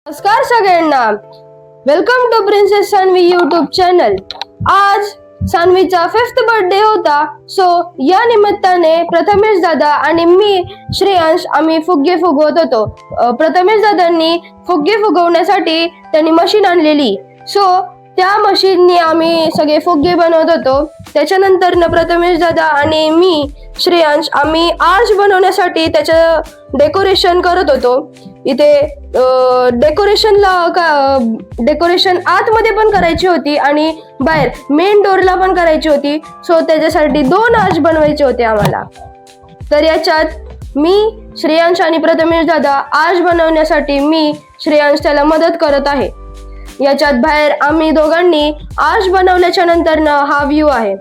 नमस्कार सगळ्यांना, welcome to princess Sanvi YouTube channel. आज सान्वीचा 5th बर्थडे होता, सो या निमित्ताने प्रथमेश दादा आणि मी श्रेयांश आम्ही फुगे फुगवत होतो। प्रथमेश दादांनी फुगे फुगवण्यासाठी त्यांनी मशीन आणलेली, सो त्या मशीननी आम्ही सगळे फुगे बनवत होतो। त्याच्यानंतर प्रथमेश दादा आणि मी श्रेयांश आम्ही आर्च बनवण्यासाठी त्याचं डेकोरेशन करत होतो। इथे डेकोरेशन आतमध्ये पण करायची होती आणि बाहेर मेन डोरला पण करायची होती, सो त्याच्यासाठी 2 आर्च बनवायचे होते आम्हाला। तर याच्यात मी श्रेयांश आणि प्रथमेश दादा आर्च बनवण्यासाठी मी श्रेयांश त्याला मदत करत आहे। याच्यात बाहेर आम्ही दोघांनी आर्च बनवल्याच्या नंतर हा व्ह्यू आहे।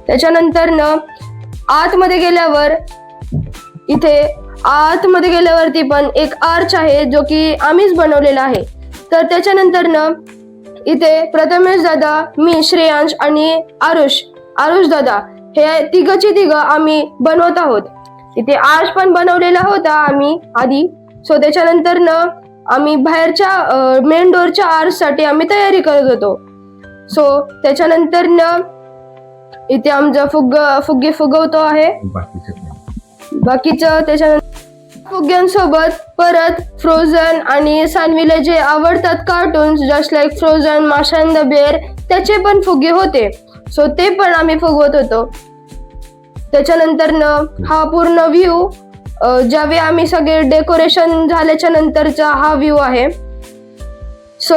त्याच्यानंतर आतमध्ये गेल्यावरती पण एक आर्च आहे जो की आम्हीच बनवलेला आहे। तर त्याच्यानंतर इथे प्रथमेश दादा, मी, श्रेयांश आणि आरुष दादा हे तिघ आम्ही बनवत आहोत। इथे आर्च पण बनवलेला होता आम्ही आधी, सो त्याच्यानंतर आम्ही बाहेरच्या मेन डोरच्या आर्च साठी आम्ही तयारी करत होतो। सो त्याच्यानंतर इथे आमचा फुगे फुगवतो आहे बाकीचं। त्याच्यानंतर फुग्यांसोबत परत फ्रोझन आणि सान्वीला जे आवडतात कार्टून्स जस्ट लाईक फ्रोझन, माशा अँड द बेअर, त्याचे पण फुगे होते, सो ते पण आम्ही फुगवत होतो। त्याच्यानंतर हा पूर्ण व्ह्यू ज्यावेळी आम्ही सगळे डेकोरेशन झाल्याच्या नंतरचा हा व्ह्यू आहे। सो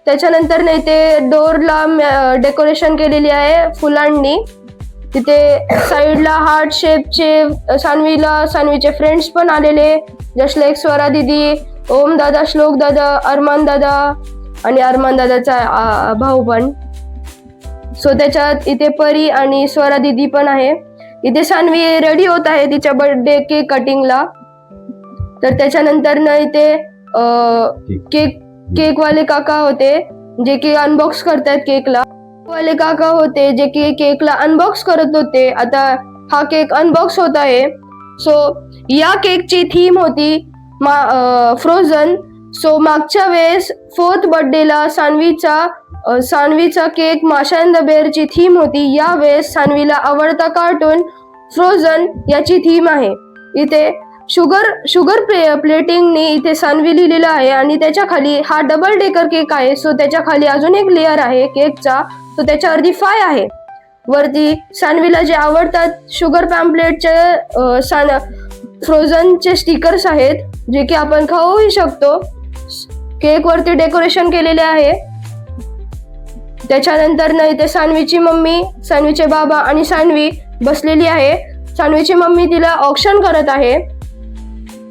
त्याच्यानंतर इथे डोरला डेकोरेशन केलेली आहे फुलांनी। तिथे साईडला हार्ट शेपचे सान्वीचे फ्रेंड्स पण आलेले, जस्ट लाईक स्वरा दीदी, ओम दादा, श्लोक दादा, अरमान दादा आणि अरमान दादाचा भाऊ पण। सो त्याच्यात इथे परी आणि स्वरा दीदी पण आहे। इथे सान्वी रेडी होत आहे तिच्या बर्थडे केक कटिंगला। तर त्याच्यानंतर इथे केकवाले काका होते जे की अनबॉक्स करतात केकला, वाले काका होते जे की केकला अनबॉक्स करत होते। आता हा केक अनबॉक्स होत आहे। सो या केकची थीम होती फ्रोझन। सो मागच्या वेळेस 4th बर्थडेला सान्वीचा केक माशा अँड द बेअरची थीम होती, या वेळेस सान्वीला आवडता कार्टून फ्रोझन याची थीम आहे। इथे शुगर प्लेटिंगने इथे सान्वी लिहिलेलं आहे आणि त्याच्या खाली हा डबल डेकर केक आहे, सो त्याच्या खाली अजून एक लेअर आहे केकचा, तो त्याच्यावरती 5 आहे। वरती सान्वीला जे आवडतात शुगर पॅम्पलेटचे फ्रोझनचे स्टिकर्स आहेत जे की आपण खाऊही शकतो। केक वरती डेकोरेशन केलेले आहे। त्याच्यानंतर इथे सान्वीची मम्मी, सान्वीचे बाबा आणि सान्वी बसलेली आहे। सान्वीची मम्मी तिला ऑक्शन करत आहे।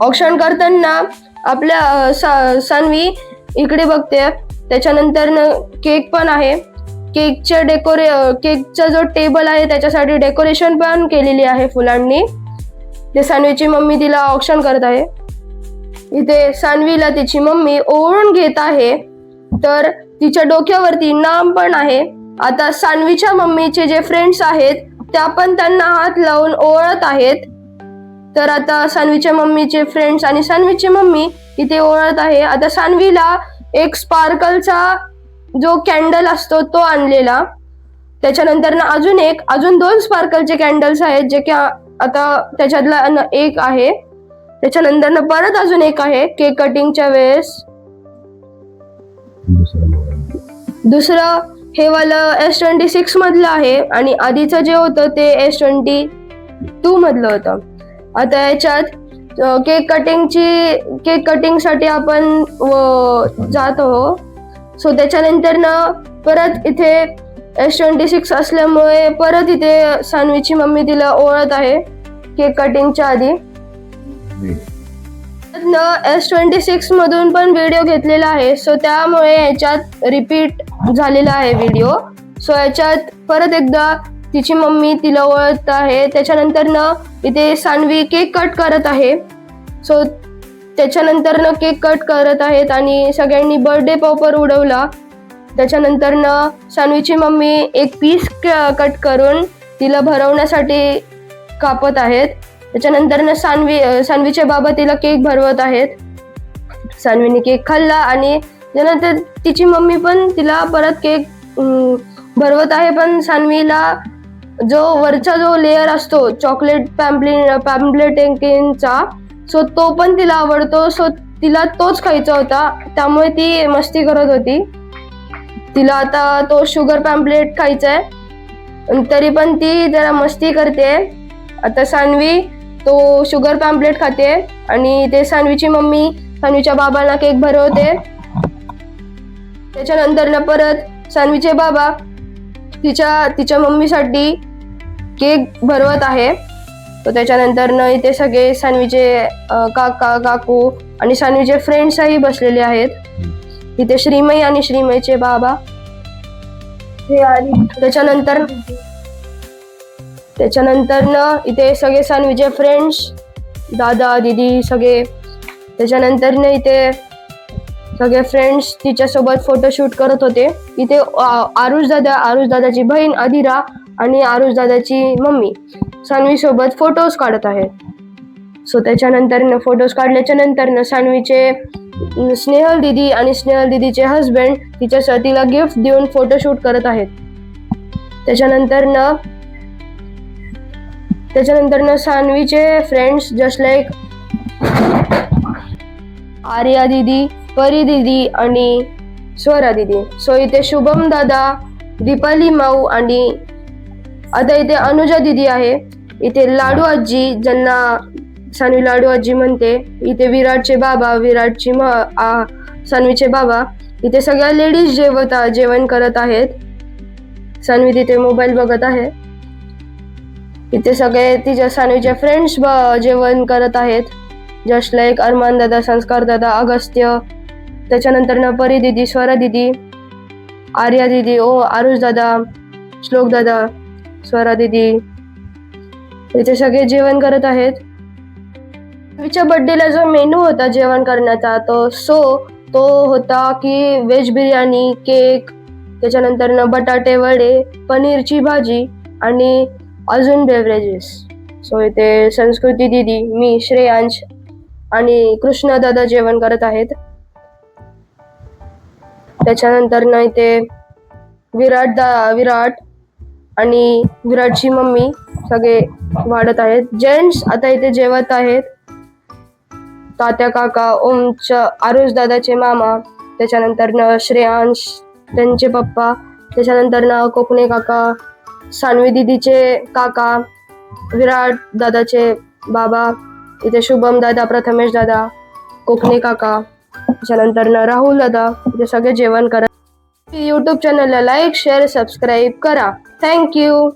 ऑक्शन करताना आपल्या सान्वी इकडे बघते। त्याच्यानंतर केक पण आहे। केकचा जो टेबल आहे त्याच्यासाठी डेकोरेशन पण केलेली आहे फुलांनी। ते सान्वीची मम्मी तिला ऑक्शन करत आहे। इथे सान्वीला तिची मम्मी ओवाळून घेत आहे, तर तिच्या डोक्यावरती नाम पण आहे। आता सान्वीच्या मम्मीचे जे फ्रेंड्स आहेत त्या पण त्यांना हात लावून ओवाळत आहेत। तर आता सान्वीच्या मम्मीचे फ्रेंड्स आणि सान्वीची मम्मी इथे ओवाळत आहे। आता सान्वीला एक स्पार्कलचा जो कॅन्डल असतो तो आणलेला। त्याच्यानंतर अजून 2 स्पार्कलचे कॅन्डल्स आहेत जे की आता त्याच्यातला एक आहे। त्याच्यानंतर परत अजून एक आहे केक कटिंगच्या वेळेस। दुसरं हे वालं S26 मधलं आहे आणि आधीचं जे होतं ते S22 मधलं होतं। आता याच्यात केक कटिंग साठी आपण जात आहोत। सो त्याच्यानंतर परत इथे S26 असल्यामुळे परत इथे सान्वीची मम्मी तिला ओळखत आहे केक कटिंगच्या आधी। S26 मधून पण व्हिडिओ घेतलेला आहे, सो त्यामुळे याच्यात रिपीट झालेला आहे व्हिडिओ। सो याच्यात परत एकदा तिची मम्मी तिला ओळखत आहे। त्याच्यानंतर इथे सान्वी केक कट करत आहे। सो त्याच्यानंतर केक कट करत आहेत आणि सगळ्यांनी बर्थडे पॉपर उडवला। त्याच्यानंतर सान्वीची मम्मी एक पीस कट करून तिला भरवण्यासाठी कापत आहेत। त्याच्यानंतर सान्वीचे बाबा तिला केक भरवत आहेत। सान्वीने केक खाल्ला आणि त्यानंतर तिची मम्मी पण तिला परत केक भरवत आहे, पण सान्वीला जो वरचा जो लेअर असतो चॉकलेट पॅम्पलेटिंगचा, सो तो पण तिला आवडतो, सो तिला तोच खायचा होता, त्यामुळे ती मस्ती करत होती. तिला आता तो शुगर पॅम्पलेट खायचा आहे, तरी पण ती जरा मस्ती करते. आता सान्वी तो शुगर पॅम्पलेट खाते आणि ते सान्वीची मम्मी सान्वीच्या बाबांना केक भरवते. त्याच्यानंतर ना परत सान्वीचे बाबा तिच्या मम्मीसाठी केक भरवत आहे. तो त्याच्यानंतर न इथे सगळे सान्वीचे काका काकू आणि सान्वीचे फ्रेंड्सही बसलेले आहेत. इथे श्रीमयी आणि श्रीमयीचे बाबा त्याच्यानंतर न इथे सगळे सान्वीचे फ्रेंड्स, दादा दीदी सगळे. त्याच्यानंतर न इथे सगळे फ्रेंड्स तिच्यासोबत फोटोशूट करत होते. इथे आरुष दादाची बहीण आदिरा आणि आरुष दादाची मम्मी सान्वी सोबत फोटोज काढत आहेत. सो त्याच्यानंतर फोटोज काढल्याच्या नंतर सान्वीचे स्नेहल दीदी आणि स्नेहल दीदीचे हस्बंड तिला गिफ्ट देऊन फोटोशूट करत आहेत. त्याच्यानंतर सान्वीचे फ्रेंड्स जस्ट लाईक आर्या दीदी, परी दीदी आणि स्वरा दीदी. सो इथे शुभम दादा, दीपाली माऊ आणि आता इथे अनुजा दीदी आहे. इथे लाडू आजी, ज्यांना सान्वी लाडू आजी म्हणते. इथे विराटचे बाबा, सान्वीचे बाबा. इथे सगळ्या लेडीज जेवण करत आहेत. सान्वी तिथे मोबाईल बघत आहे. इथे सगळे तिच्या सान्वीचे फ्रेंड्स जेवण करत आहेत, जस्ट लाईक अरमान दादा, संस्कार दादा, अगस्त्य. त्याच्यानंतर परी दीदी, स्वरा दीदी, आर्या दीदी, आरुष दादा, श्लोक दादा, स्वरा दीदी. इथे सगळे जेवण करत आहेत. सान्वीच्या बर्थडेला जो मेनू होता जेवण करण्याचा तो होता की व्हेज बिर्याणी, केक, त्याच्यानंतर बटाटे वडे, पनीरची भाजी आणि अजून बेवरेजेस. सो इथे संस्कृती दीदी, मी, श्रेयांश आणि कृष्णा दादा जेवण करत आहेत. त्याच्यानंतर इथे विराट आणि विराटची मम्मी सगळे वाढत आहेत. जेंट्स आता इथे जेवत आहेत. तात्या काका, ओमच्या आरुष दादाचे मामा, त्याच्यानंतर श्रेयांश त्यांचे पप्पा, त्याच्यानंतर कोकणे काका, सान्वी दीदीचे काका, विराट दादाचे बाबा, इथे शुभम दादा, प्रथमेश दादा, कोकणे काका, त्याच्यानंतर राहुल दादा. इथे सगळे जेवण करा. यूट्यूब चॅनलला लाईक, शेअर, सबस्क्राईब करा. थँक्यू.